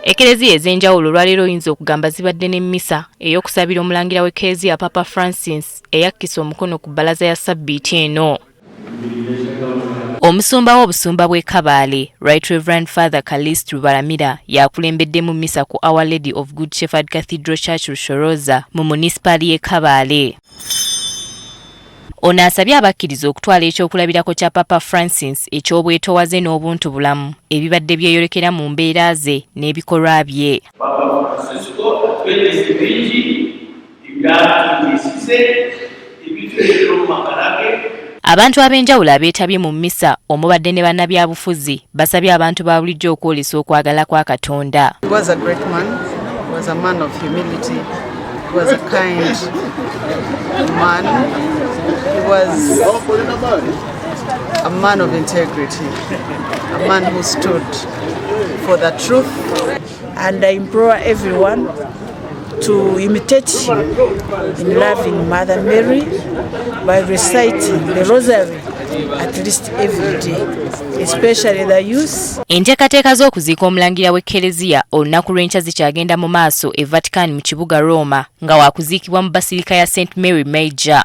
Ekereziya ez'enjawulo olwaleero oyinza okugamba zibadde n'emmisa ey'okusabira omulangira w'Ekereziya Paapa Francis eyakkisa omukono ku balaza ya sabiiti eno. Omusumba w'obusumba bw'e Kabale Right Reverend Father Callist Rubaramira yakulembeddemu mmisa ku Our Lady of Good Shepherd Cathedral Church Rushoroza mu munisipaali y'e Kabale. Ono asabye abakkiriza okutwala eky'okulabirako kya Paapa Francis eky'obwetowaze n'obuntu bulamu ebibadde byeyolekera mu mbeera ze n'ebikolwa bye. Abantu ab'enjawulo abeetabye mu mmisa omubadde ne bannabyabufuzi basabye abantu ba bulijjo okwolesa okwagala kwa Katonda. He was a great man. He was a man of humility. He was a kind man. He was a man of integrity, a man who stood for the truth. And I implore everyone to imitate him in loving Mother Mary by reciting the Rosary at least every day, especially the youth. Enteekateeka z'okuziika omulangira w'Ekereziya olunaku lw'enkya zikyagenda mu maaso e Vatican mu kibuga Roma nga waakuziikibwa mu basirika ya St Mary Major.